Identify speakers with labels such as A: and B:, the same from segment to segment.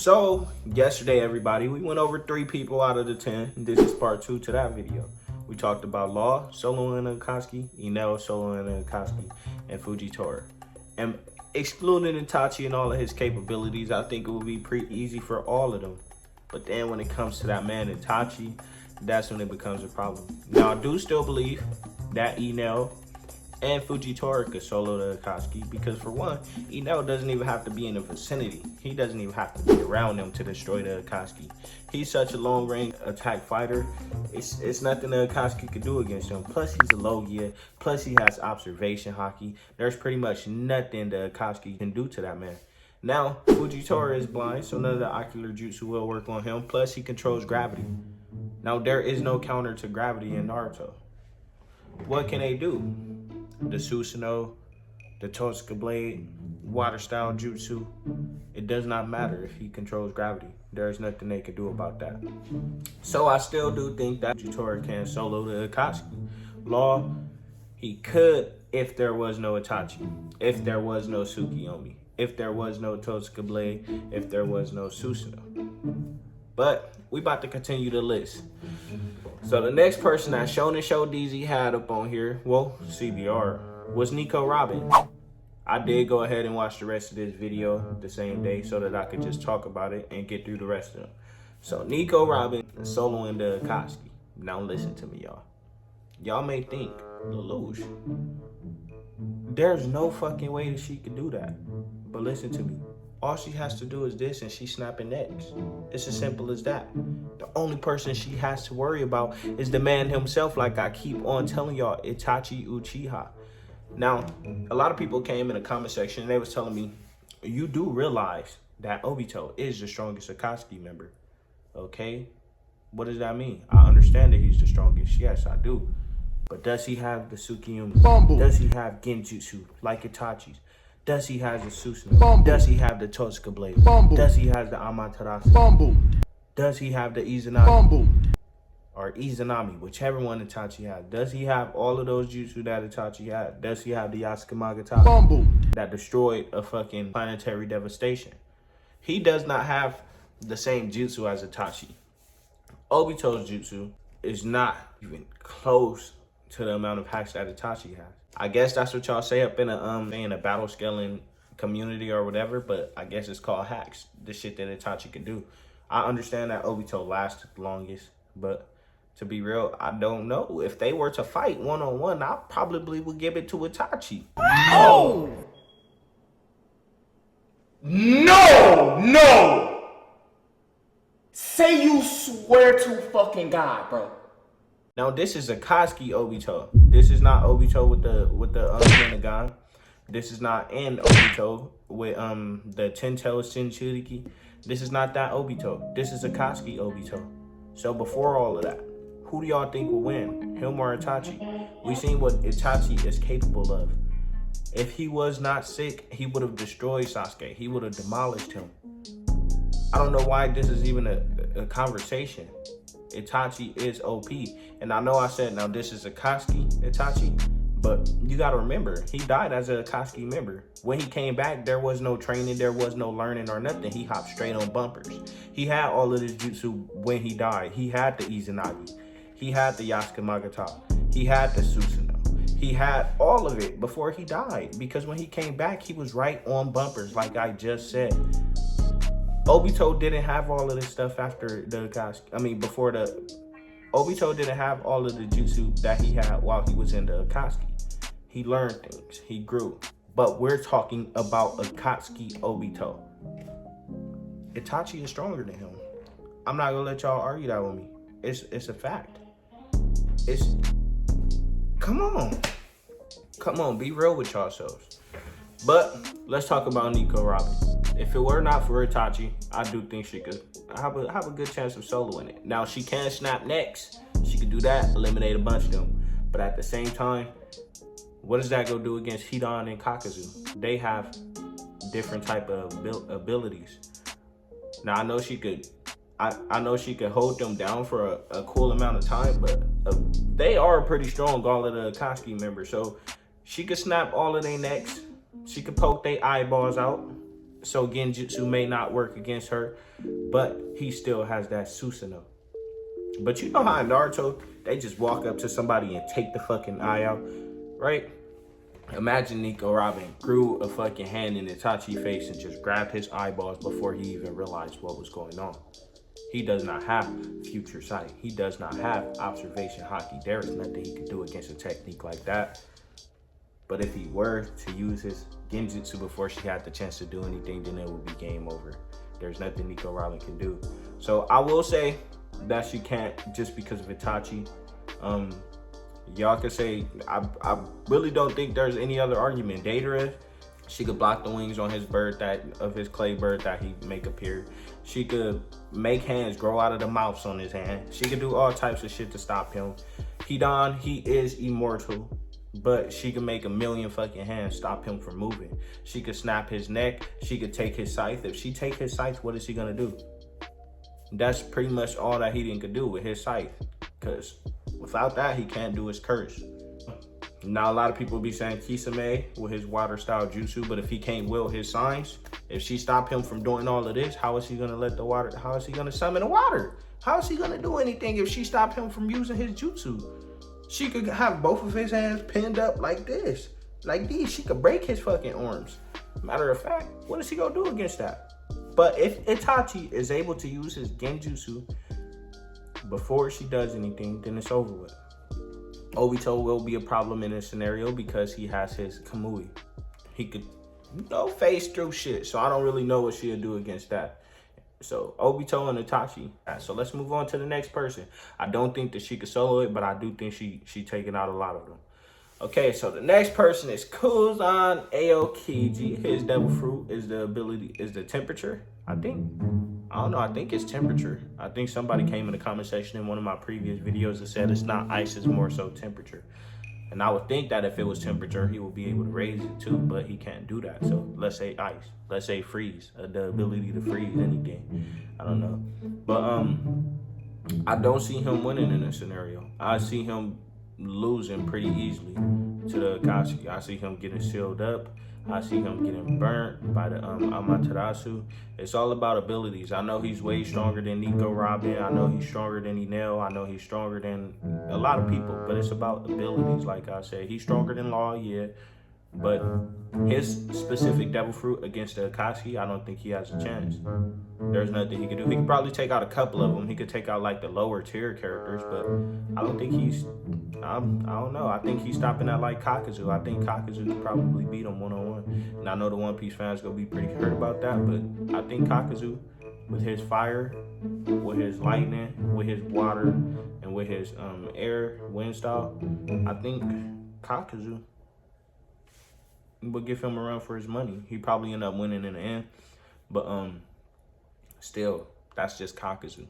A: So, yesterday, everybody, we went over 3 people out of the 10. This is part 2 to that video. We talked about Law, soloing Akatsuki, Inel, soloing Akatsuki, and Fujitora. And excluding Hitachi and all of his capabilities, I think it would be pretty easy for all of them. But then when it comes to that man Hitachi, that's when it becomes a problem. Now, I do still believe that Inel and Fujitora could solo the Akatsuki because, for one, Inel doesn't even have to be in the vicinity. He doesn't even have to be around them to destroy the Akatsuki. He's such a long-range attack fighter. It's nothing the Akatsuki could do against him. Plus, he's a Logia. Plus, he has observation hockey. There's pretty much nothing the Akatsuki can do to that man. Now, Fujitora is blind, so none of the ocular jutsu will work on him. Plus, he controls gravity. Now, there is no counter to gravity in Naruto. What can they do? The Susanoo, the Tosuka Blade, water style jutsu. It does not matter if he controls gravity. There's nothing they can do about that. So I still do think that Fujitora can solo the Akatsuki. Law, he could if there was no Itachi, if there was no Tsukiyomi, if there was no Tosuka Blade, if there was no Susanoo. But we about to continue the list. So the next person that Shonen Show DZ had up on here, well, CBR, was Nico Robin. I did go ahead and watch the rest of this video the same day so that I could just talk about it and get through the rest of them. So Nico Robin soloing the Akatsuki. Now listen to me, y'all. Y'all may think, Lelouch, there's no fucking way that she could do that. But listen to me. All she has to do is this and she's snapping necks. It's as simple as that. The only person she has to worry about is the man himself, like I keep on telling y'all, Itachi Uchiha. Now, a lot of people came in the comment section and they was telling me, you do realize that Obito is the strongest Akatsuki member, okay? What does that mean? I understand that he's the strongest. Yes, I do. But does he have the Tsukiyomi? Does he have Genjutsu like Itachi's? Does he have the Susanoo? Does he have the Tosuka Blade? Does he have the Amaterasu? Does he have the Izanami? Or Izanami, whichever one Itachi has. Does he have all of those jutsu that Itachi had? Does he have the Yasuke that destroyed a fucking planetary devastation? He does not have the same jutsu as Itachi. Obito's jutsu is not even close to the amount of hacks that Hitachi has. I guess that's what y'all say up in a battle scaling community or whatever, but I guess it's called hacks, the shit that Hitachi can do. I understand that Obito lasted the longest, but to be real, I don't know. If they were to fight one-on-one, I probably would give it to Hitachi.
B: No! No! Say you swear to fucking God, bro.
A: Now this is Akatsuki Obito. This is not Obito with the Rinnegan. This is not an Obito with the Ten-Tailed Shinchuriki. This is not that Obito. This is Akatsuki Obito. So before all of that, who do y'all think will win, him or Itachi? We seen what Itachi is capable of. If he was not sick, he would have destroyed Sasuke. He would have demolished him. I don't know why this is even a conversation. Itachi is OP. And I know I said, now this is Akatsuki Itachi, but you gotta remember, he died as a Akatsuki member. When he came back, there was no training, there was no learning or nothing. He hopped straight on bumpers. He had all of this jutsu when he died. He had the Izanagi. He had the Yasuke Magata. He had the Susanoo. He had all of it before he died, because when he came back, he was right on bumpers, like I just said. Obito didn't have all of this stuff after the Akatsuki. Before the... Obito didn't have all of the jutsu that he had while he was in the Akatsuki. He learned things. He grew. But we're talking about Akatsuki Obito. Itachi is stronger than him. I'm not going to let y'all argue that with me. It's a fact. Come on. Come on, be real with yourselves. But let's talk about Nico Robin. If it were not for Hitachi, I do think she could have a good chance of soloing it. Now, she can snap necks. She could do that, eliminate a bunch of them. But at the same time, what does that go do against Hidan and Kakazu? They have different type of abilities. Now, I know she could hold them down for a cool amount of time, but they are pretty strong, all of the Akatsuki members. So she could snap all of their necks. She could poke their eyeballs out. so genjutsu may not work against her, but he still has that Susanoo. But you know how in Naruto, they just walk up to somebody and take the fucking eye out, right? Imagine Nico Robin grew a fucking hand in Hitachi's face and just grabbed his eyeballs before he even realized what was going on. He does not have future sight. He does not have observation haki. There is nothing he could do against a technique like that. But if he were to use his genjutsu before she had the chance to do anything, then it would be game over. There's nothing Nico Robin can do. So I will say that she can't just because of Hitachi. Y'all could say, I really don't think there's any other argument. Deidara, she could block the wings on his bird of his clay bird that he make appear. She could make hands grow out of the mouths on his hand. She could do all types of shit to stop him. Hidan, he is immortal, but she could make a million fucking hands stop him from moving. She could snap his neck. She could take his scythe. If she take his scythe, what is he gonna do? That's pretty much all that Hidan could do with his scythe, because without that, he can't do his curse. Now, a lot of people be saying Kisame with his water style jutsu, but if he can't will his signs, if she stop him from doing all of this, how is he gonna let the water, how is he gonna summon the water? How is he gonna do anything if she stop him from using his jutsu? She could have both of his hands pinned up like this, like these. She could break his fucking arms. Matter of fact, what is he gonna do against that? But if Itachi is able to use his genjutsu before she does anything, then it's over with. Obito will be a problem in this scenario because he has his Kamui. He could, phase through shit. So I don't really know what she'll do against that. So Obito and Itachi. So let's move on to the next person. I don't think that she could solo it, but I do think she taking out a lot of them. Okay, so the next person is Kuzan Aokiji. His devil fruit is the temperature, I think. I don't know, I think it's temperature. I think somebody came in the comment section in one of my previous videos and said it's not ice, it's more so temperature. And I would think that if it was temperature, he would be able to raise it too, but he can't do that. So let's say ice, let's say freeze, the ability to freeze anything. I don't know. But I don't see him winning in this scenario. I see him losing pretty easily to the Akatsuki. I see him getting sealed up. I see him getting burnt by the Amaterasu. It's all about abilities. I know he's way stronger than Nico Robin. I know he's stronger than Enel. I know he's stronger than a lot of people. But it's about abilities, like I said. He's stronger than Law, yeah. But his specific devil fruit against the Akatsuki, I don't think he has a chance. There's nothing he could do. He could probably take out a couple of them. He could take out like the lower tier characters, but I don't think he's, I don't know. I think he's stopping at like Kakuzu. I think Kakuzu could probably beat him one-on-one. And I know the One Piece fans gonna be pretty hurt about that, but I think Kakuzu, with his fire, with his lightning, with his water, and with his air, wind style, I think Kakuzu would give him a run for his money. He probably end up winning in the end, but still, that's just Kakuzu.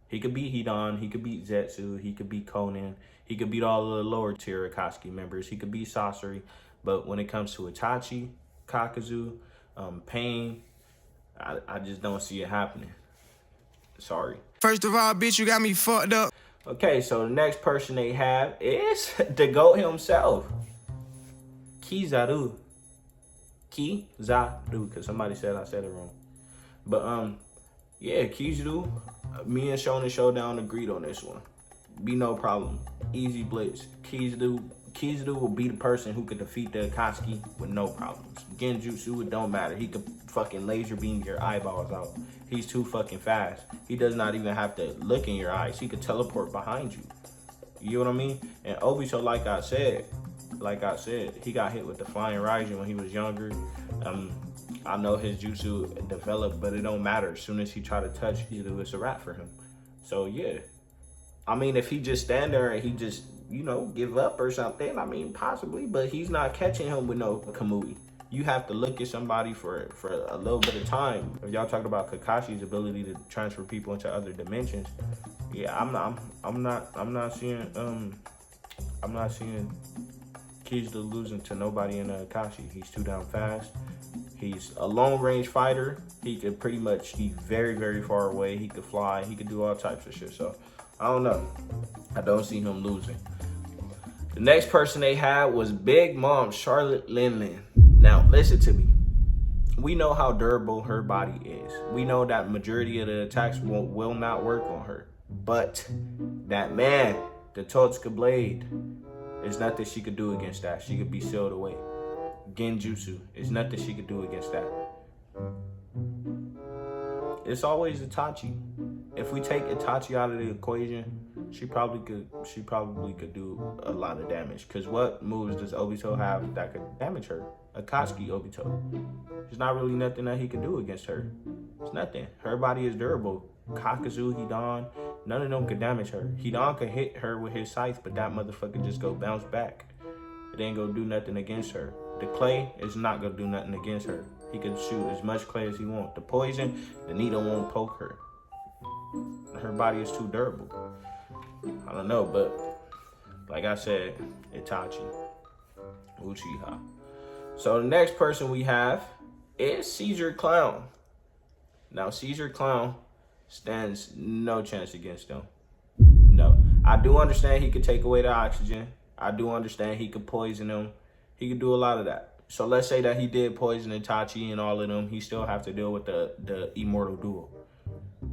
A: He could beat Hidan, he could beat Zetsu, he could beat Konan, he could beat all the lower tier Akatsuki members, he could beat Sasori, but when it comes to Itachi, Kakuzu, Pain, I just don't see it happening. Sorry.
C: First of all, bitch, you got me fucked up.
A: Okay, so the next person they have is the GOAT himself, Kizaru. Kizaru, because somebody said I said it wrong. But yeah, Kizaru, me and Shonen Showdown agreed on this one. Be no problem. Easy blitz. Kizaru will be the person who could defeat the Akatsuki with no problems. Genjutsu, it don't matter. He could fucking laser beam your eyeballs out. He's too fucking fast. He does not even have to look in your eyes. He could teleport behind you. You know what I mean? And Obito, like I said, he got hit with the Flying Raijin when he was younger. I know his jutsu developed, but it don't matter. As soon as he try to touch Kizaru, it's a wrap for him. So yeah, I mean, if he just stand there and he just, give up or something, I mean, possibly, but he's not catching him with no Kamui. You have to look at somebody for a little bit of time. If y'all talk about Kakashi's ability to transfer people into other dimensions, yeah, I'm not seeing Kizaru losing to nobody in Akashi. He's too damn fast. He's a long range fighter. He could pretty much be very, very far away. He could fly. He could do all types of shit. So I don't know. I don't see him losing. The next person they had was Big Mom Charlotte Lindman. Now listen to me. we know how durable her body is. We know that majority of the attacks will not work on her. But that man, the Totsuka blade, there's nothing she could do against that. She could be sealed away. Genjutsu, there's nothing she could do against that. It's always Hitachi. If we take Hitachi out of the equation, she probably could do a lot of damage. Cause what moves does Obito have that could damage her? Akatsuki Obito. There's not really nothing that he can do against her. It's nothing. Her body is durable. Kakazu, Hidan, none of them could damage her. Hidan could hit her with his scythe, but that motherfucker just go bounce back. It ain't gonna do nothing against her. The clay is not gonna do nothing against her. He can shoot as much clay as he wants. The poison, the needle won't poke her. Her body is too durable. I don't know, but like I said, Itachi, Uchiha. So the next person we have is Caesar Clown. Now Caesar Clown stands no chance against them. No. I do understand he could take away the oxygen. I do understand he could poison them. He could do a lot of that. So let's say that he did poison Itachi and all of them. He still have to deal with the immortal duo.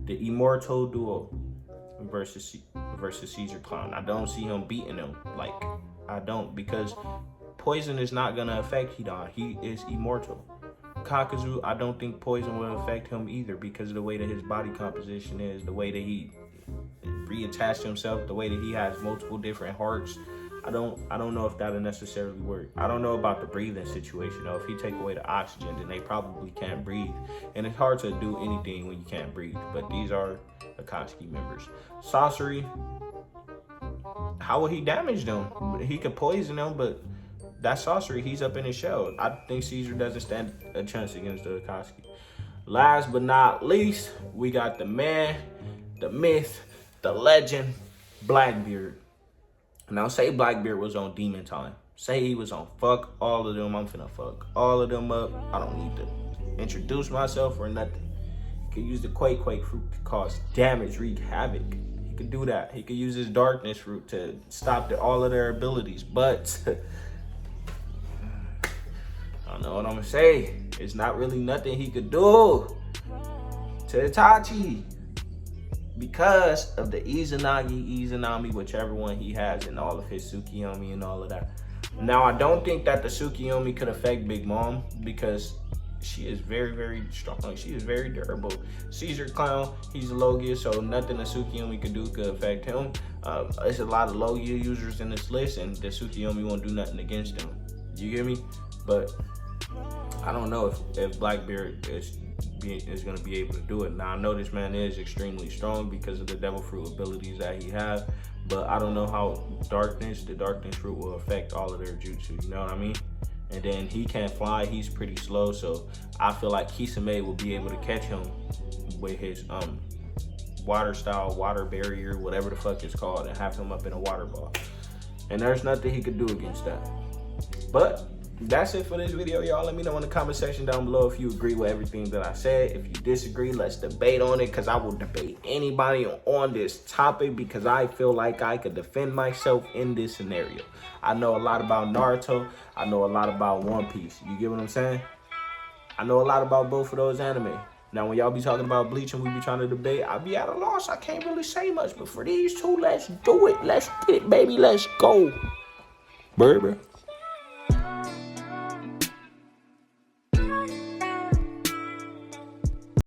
A: The immortal duo versus Caesar Clown. I don't see him beating him. Like, I don't, because poison is not gonna affect Hidan. He is immortal. Kakazu, I don't think poison will affect him either, because of the way that his body composition is, the way that he reattached himself, the way that he has multiple different hearts. I don't know if that'll necessarily work. I don't know about the breathing situation though. If he take away the oxygen, then they probably can't breathe. And it's hard to do anything when you can't breathe. But these are Akatsuki members. Sorcery, how will he damage them? He could poison them, but that's sorcery. He's up in his shell. I think Caesar doesn't stand a chance against the Akatsuki. Last but not least, we got the man, the myth, the legend, Blackbeard. Now, say Blackbeard was on demon time. Say he was on fuck all of them. I'm finna fuck all of them up. I don't need to introduce myself or nothing. He could use the Quake fruit to cause damage, wreak havoc. He could do that. He could use his darkness fruit to stop all of their abilities. But I don't know what I'm gonna say. It's not really nothing he could do to Hitachi, because of the Izanagi, whichever one he has, and all of his Tsukiyomi and all of that. Now, I don't think that the Tsukiyomi could affect Big Mom, because she is very, very strong. She is very durable. Caesar Clown, he's a Logia, so nothing the Tsukiyomi could do could affect him. There's a lot of Logia users in this list, and the Tsukiyomi won't do nothing against them. You get me? But I don't know if Blackbeard is going to be able to do it. Now, I know this man is extremely strong because of the devil fruit abilities that he has, but I don't know how the darkness fruit will affect all of their jutsu, you know what I mean? And then he can't fly, he's pretty slow, so I feel like Kisame will be able to catch him with his water barrier, whatever the fuck it's called, and have him up in a water ball. And there's nothing he could do against that. But that's it for this video, y'all. Let me know in the comment section down below if you agree with everything that I said. If you disagree, let's debate on it, because I will debate anybody on this topic, because I feel like I could defend myself in this scenario. I know a lot about Naruto. I know a lot about One Piece. You get what I'm saying? I know a lot about both of those anime. Now, when y'all be talking about Bleach and we be trying to debate, I be at a loss. I can't really say much. But for these two, let's do it. Let's get it, baby. Let's go. Baby.